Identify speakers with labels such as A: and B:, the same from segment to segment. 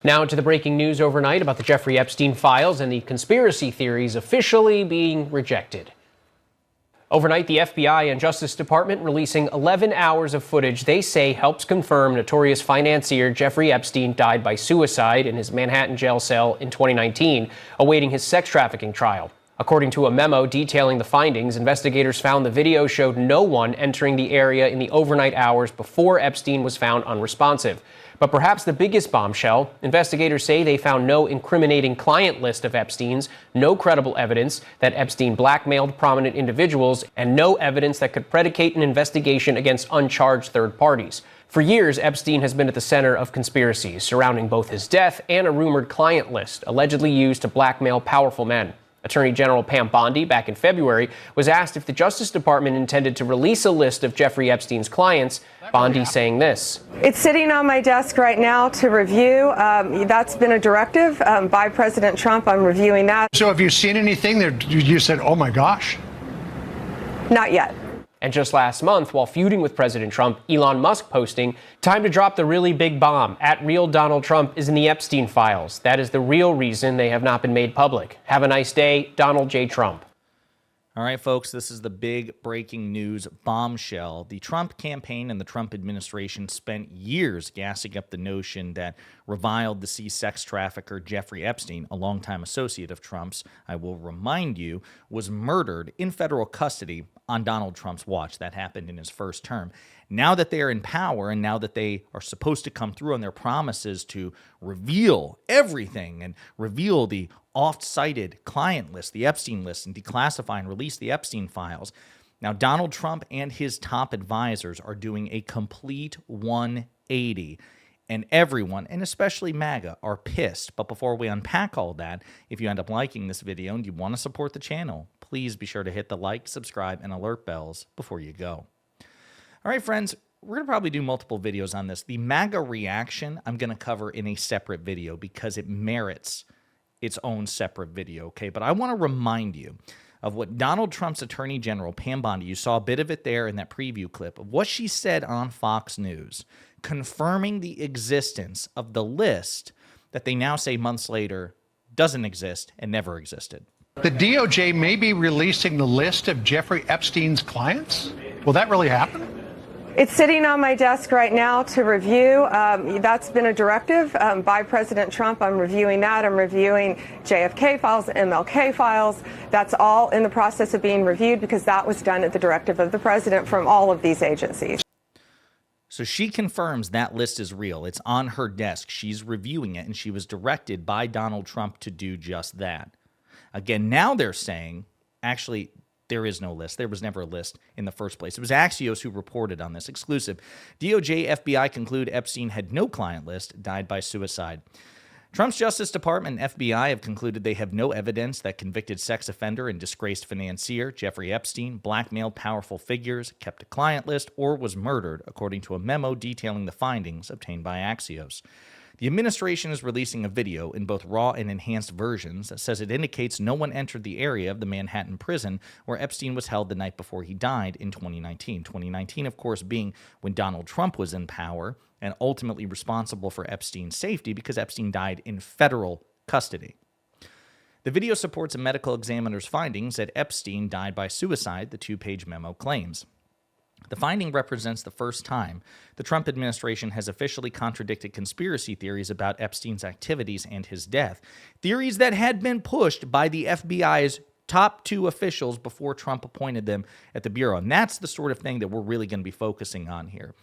A: Now to the breaking news overnight about the Jeffrey Epstein files and the conspiracy theories officially being rejected. Overnight, the FBI and Justice Department releasing 11 hours of footage they say helps confirm notorious financier Jeffrey Epstein died by suicide in his Manhattan jail cell in 2019, awaiting his sex trafficking trial. According to a memo detailing the findings, investigators found the video showed no one entering the area in the overnight hours before Epstein was found unresponsive. But perhaps the biggest bombshell, investigators say they found no incriminating client list of Epstein's, no credible evidence that Epstein blackmailed prominent individuals, and no evidence that could predicate an investigation against uncharged third parties. For years, Epstein has been at the center of conspiracies surrounding both his death and a rumored client list allegedly used to blackmail powerful men. Attorney General Pam Bondi, back in February, was asked if the Justice Department intended to release a list of Jeffrey Epstein's clients. Bondi saying this:
B: "It's sitting on my desk right now to review. That's been a directive by President Trump. I'm reviewing that."
C: So have you seen anything that you said, oh my gosh?
B: Not yet.
A: And just last month, while feuding with President Trump, Elon Musk posting, "Time to drop the really big bomb. At real Donald Trump is in the Epstein files. That is the real reason they have not been made public. Have a nice day, Donald J. Trump."
D: All right, folks, this is the big breaking news bombshell. The Trump campaign and the Trump administration spent years gassing up the notion that reviled deceased sex trafficker Jeffrey Epstein, a longtime associate of Trump's, I will remind you, was murdered in federal custody on Donald Trump's watch. That happened in his first term. Now that they are in power and now that they are supposed to come through on their promises to reveal everything and reveal the oft-cited client list, the Epstein list, and declassify and release the Epstein files, now Donald Trump and his top advisors are doing a complete 180. And everyone, and especially MAGA, are pissed. But before we unpack all that, if you end up liking this video and you want to support the channel, please be sure to hit the like, subscribe, and alert bells before you go. All right, friends, we're going to probably do multiple videos on this. The MAGA reaction I'm going to cover in a separate video because it merits its own separate video, okay? But I want to remind you of what Donald Trump's Attorney General, Pam Bondi, you saw a bit of it there in that preview clip, of what she said on Fox News, confirming the existence of the list that they now say months later doesn't exist and never existed.
C: The DOJ may be releasing the list of Jeffrey Epstein's clients? Will that really happen?
B: It's sitting on my desk right now to review. That's been a directive by President Trump. I'm reviewing that. I'm reviewing JFK files, MLK files. That's all in the process of being reviewed because that was done at the directive of the president from all of these agencies.
D: So she confirms that list is real. It's on her desk. She's reviewing it, and she was directed by Donald Trump to do just that. Again, now they're saying, actually, there is no list. There was never a list in the first place. It was Axios who reported on this. Exclusive. DOJ, FBI conclude Epstein had no client list, died by suicide. Trump's Justice Department and FBI have concluded they have no evidence that convicted sex offender and disgraced financier Jeffrey Epstein blackmailed powerful figures, kept a client list, or was murdered, according to a memo detailing the findings obtained by Axios. The administration is releasing a video in both raw and enhanced versions that says it indicates no one entered the area of the Manhattan prison where Epstein was held the night before he died in 2019. 2019, of course, being when Donald Trump was in power and ultimately responsible for Epstein's safety because Epstein died in federal custody. The video supports a medical examiner's findings that Epstein died by suicide, the two-page memo claims. The finding represents the first time the Trump administration has officially contradicted conspiracy theories about Epstein's activities and his death, theories that had been pushed by the FBI's top two officials before Trump appointed them at the Bureau. And that's the sort of thing that we're really going to be focusing on here.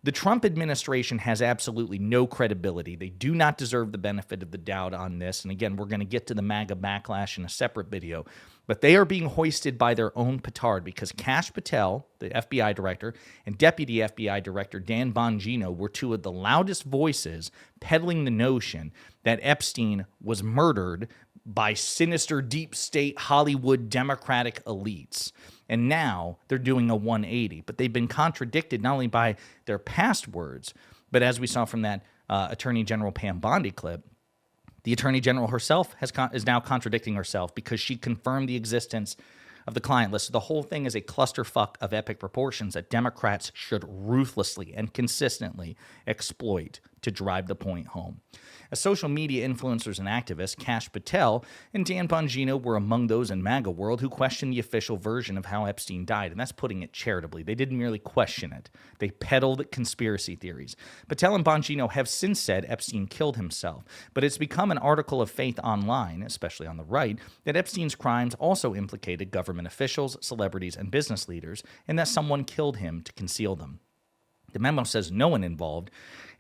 D: The Trump administration has absolutely no credibility. They do not deserve the benefit of the doubt on this. And again, we're going to get to the MAGA backlash in a separate video. But they are being hoisted by their own petard because Kash Patel, the FBI director, and Deputy FBI Director Dan Bongino were two of the loudest voices peddling the notion that Epstein was murdered by sinister deep state Hollywood Democratic elites. And now they're doing a 180. But they've been contradicted not only by their past words, but as we saw from that Attorney General Pam Bondi clip, the Attorney General herself is now contradicting herself because she confirmed the existence of the client list. So the whole thing is a clusterfuck of epic proportions that Democrats should ruthlessly and consistently exploit to drive the point home. As social media influencers and activists, Kash Patel and Dan Bongino were among those in MAGA world who questioned the official version of how Epstein died, and that's putting it charitably. They didn't merely question it. They peddled conspiracy theories. Patel and Bongino have since said Epstein killed himself, but it's become an article of faith online, especially on the right, that Epstein's crimes also implicated government officials, celebrities, and business leaders, and that someone killed him to conceal them. The memo says no one involved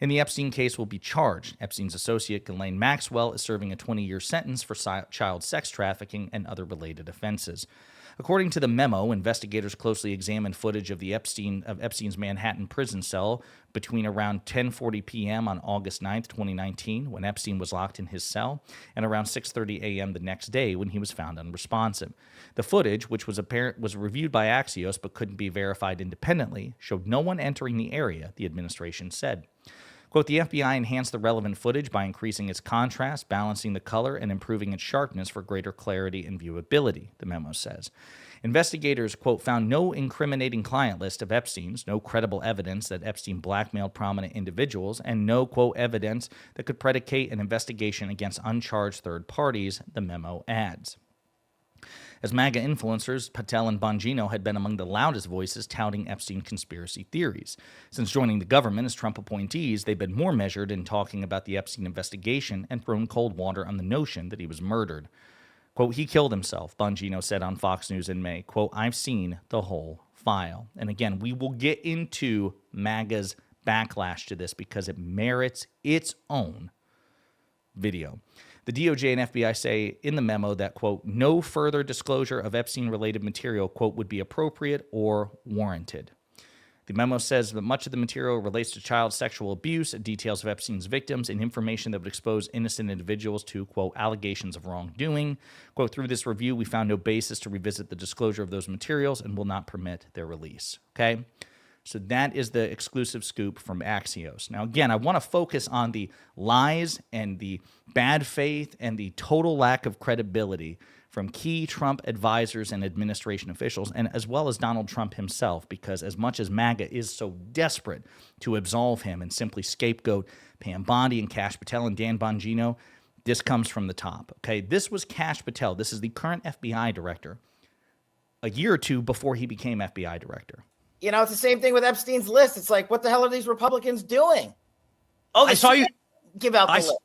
D: in the Epstein case will be charged. Epstein's associate, Ghislaine Maxwell, is serving a 20-year sentence for child sex trafficking and other related offenses. According to the memo, investigators closely examined footage of Epstein's Manhattan prison cell between around 10:40 p.m. on August 9th, 2019, when Epstein was locked in his cell, and around 6:30 a.m. the next day when he was found unresponsive. The footage, which was reviewed by Axios but couldn't be verified independently, showed no one entering the area, the administration said. Quote, the FBI enhanced the relevant footage by increasing its contrast, balancing the color, and improving its sharpness for greater clarity and viewability, the memo says. Investigators, quote, found no incriminating client list of Epstein's, no credible evidence that Epstein blackmailed prominent individuals, and no, quote, evidence that could predicate an investigation against uncharged third parties, the memo adds. As MAGA influencers, Patel and Bongino had been among the loudest voices touting Epstein conspiracy theories. Since joining the government as Trump appointees, they've been more measured in talking about the Epstein investigation and thrown cold water on the notion that he was murdered. Quote, he killed himself, Bongino said on Fox News in May. Quote, I've seen the whole file. And again, we will get into MAGA's backlash to this because it merits its own video. The DOJ and FBI say in the memo that, quote, no further disclosure of Epstein-related material, quote, would be appropriate or warranted. The memo says that much of the material relates to child sexual abuse, details of Epstein's victims, and information that would expose innocent individuals to, quote, allegations of wrongdoing. Quote, through this review, we found no basis to revisit the disclosure of those materials and will not permit their release. Okay? So that is the exclusive scoop from Axios. Now, again, I want to focus on the lies and the bad faith and the total lack of credibility from key Trump advisors and administration officials, and as well as Donald Trump himself, because as much as MAGA is so desperate to absolve him and simply scapegoat Pam Bondi and Kash Patel and Dan Bongino, this comes from the top. Okay, this was Kash Patel. This is the current FBI director a year or two before he became FBI director.
E: You know, it's the same thing with Epstein's list. It's like, what the hell are these Republicans doing?
F: Oh, I saw you
E: give out the list.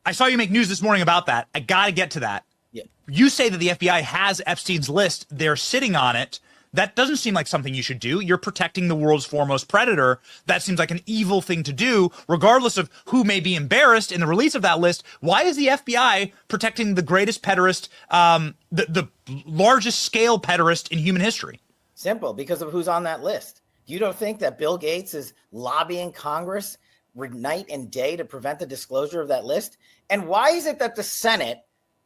F: I saw you make news this morning about that. I got to get to that.
E: Yeah.
F: You say that the FBI has Epstein's list. They're sitting on it. That doesn't seem like something you should do. You're protecting the world's foremost predator. That seems like an evil thing to do, regardless of who may be embarrassed in the release of that list. Why is the FBI protecting the greatest pederast, the largest scale pederast in human history?
E: Simple, because of who's on that list. You don't think that Bill Gates is lobbying Congress night and day to prevent the disclosure of that list? And why is it that the Senate,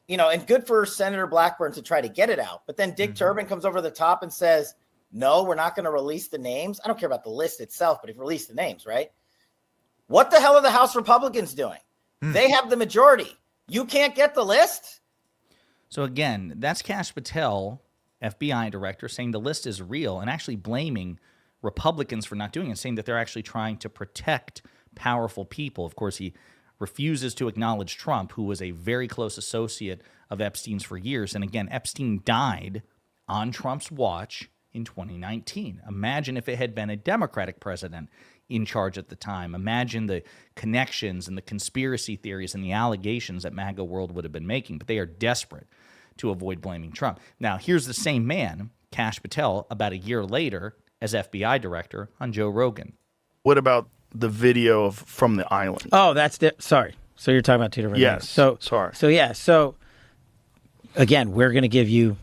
E: you know, and good for Senator Blackburn to try to get it out, but then Dick Durbin comes over the top and says, no, we're not going to release the names. I don't care about the list itself, but if you release the names, right? What the hell are the House Republicans doing? They have the majority. You can't get the list?
D: So again, that's Kash Patel, FBI director, saying the list is real and actually blaming Republicans for not doing it, saying that they're actually trying to protect powerful people. Of course, he refuses to acknowledge Trump, who was a very close associate of Epstein's for years. And again, Epstein died on Trump's watch in 2019. Imagine if it had been a Democratic president in charge at the time. Imagine the connections and the conspiracy theories and the allegations that MAGA world would have been making. But they are desperate to avoid blaming Trump. Now, here's the same man, Kash Patel, about a year later as FBI director on Joe Rogan.
G: What about the video from the island?
H: Oh, sorry. So you're talking about two different things.
G: Yes. Sorry.
H: So again, we're going to give you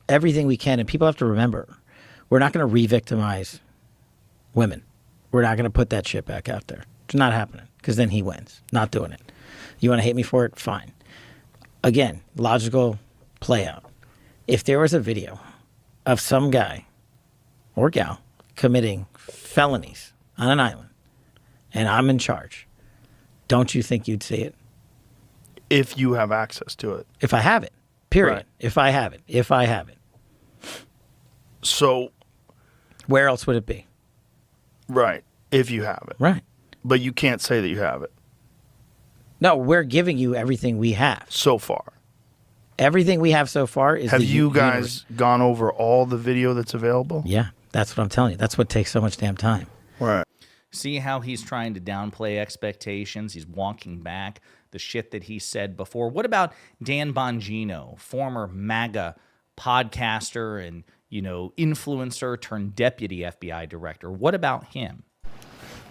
H: everything we can, and people have to remember, we're not going to re-victimize women. We're not going to put that shit back out there. It's not happening, because then he wins. Not doing it. You want to hate me for it? Fine. Again, logical play out. If there was a video of some guy or gal committing felonies on an island and I'm in charge, don't you think you'd see it?
G: If you have access to it.
H: If I have it, period.
G: Right.
H: If I have it.
G: So
H: where else would it be?
G: Right. If you have it.
H: Right.
G: But you can't say that you have it
H: No, we're giving you everything we have.
G: so far.
H: Everything we have so far is
G: Have
H: the
G: you guys
H: universe.
G: gone over all the video that's available?
H: Yeah, that's what I'm telling you. That's what takes so much damn time.
G: Right.
D: See how he's trying to downplay expectations? He's walking back the shit that he said before. What about Dan Bongino, former MAGA podcaster and, influencer turned deputy FBI director? What about him?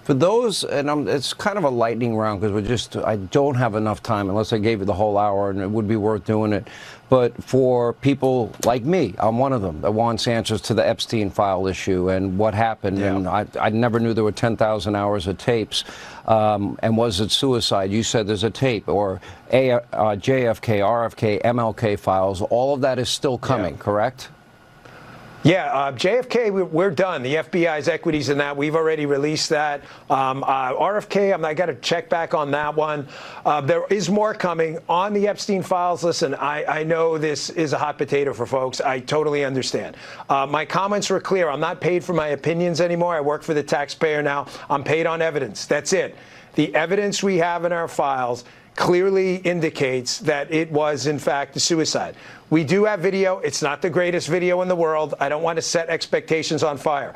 I: For those, and it's kind of a lightning round because I don't have enough time unless I gave you the whole hour, and it would be worth doing it. But for people like me, I'm one of them that wants answers to the Epstein file issue and what happened. Yeah. And I never knew there were 10,000 hours of tapes. And was it suicide? You said there's a tape, or JFK, RFK, MLK files. All of that is still coming, correct?
J: Yeah, JFK, we're done. The FBI's equities in that, we've already released that. RFK, I got to check back on that one. There is more coming on the Epstein files. Listen, I know this is a hot potato for folks. I totally understand. My comments were clear. I'm not paid for my opinions anymore. I work for the taxpayer now. I'm paid on evidence. That's it. The evidence we have in our files clearly indicates that it was, in fact, a suicide. We do have video. It's not the greatest video in the world. I don't want to set expectations on fire.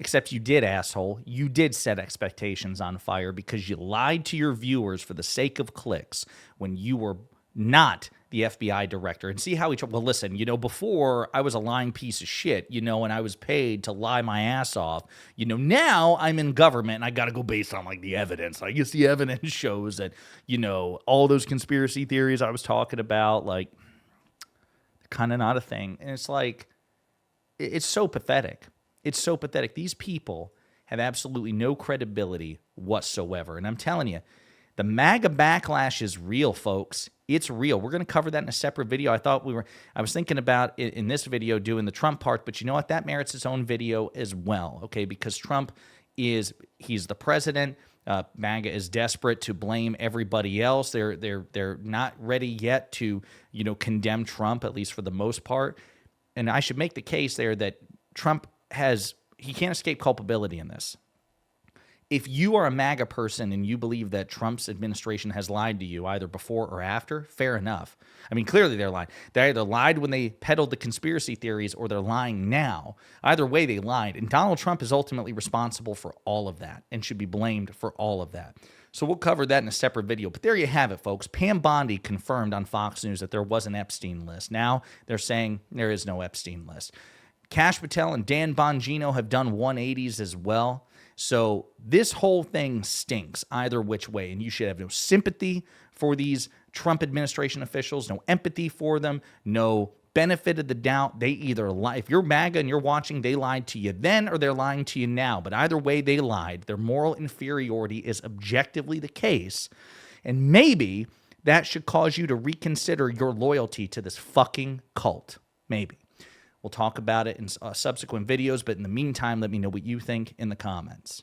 D: Except you did, asshole. You did set expectations on fire because you lied to your viewers for the sake of clicks when you were not the FBI director. And see how well, listen, before I was a lying piece of shit, and I was paid to lie my ass off. Now I'm in government and I got to go based on the evidence. I guess the evidence shows that, all those conspiracy theories I was talking about, they're kind of not a thing. And it's it's so pathetic. It's so pathetic. These people have absolutely no credibility whatsoever. And I'm telling you, the MAGA backlash is real, folks. It's real. We're going to cover that in a separate video. I was thinking about in this video doing the Trump part, but you know what? That merits its own video as well, okay? Because Trump he's the president. MAGA is desperate to blame everybody else. They're not ready yet to, condemn Trump, at least for the most part. And I should make the case there that Trump he can't escape culpability in this. If you are a MAGA person and you believe that Trump's administration has lied to you either before or after, fair enough. I mean, clearly they're lying. They either lied when they peddled the conspiracy theories or they're lying now. Either way, they lied. And Donald Trump is ultimately responsible for all of that and should be blamed for all of that. So we'll cover that in a separate video. But there you have it, folks. Pam Bondi confirmed on Fox News that there was an Epstein list. Now they're saying there is no Epstein list. Kash Patel and Dan Bongino have done 180s as well. So this whole thing stinks either which way, and you should have no sympathy for these Trump administration officials, no empathy for them, no benefit of the doubt. They either lie. If you're MAGA and you're watching, they lied to you then or they're lying to you now. But either way, they lied. Their moral inferiority is objectively the case, and maybe that should cause you to reconsider your loyalty to this fucking cult. Maybe. We'll talk about it in subsequent videos, but in the meantime, let me know what you think in the comments.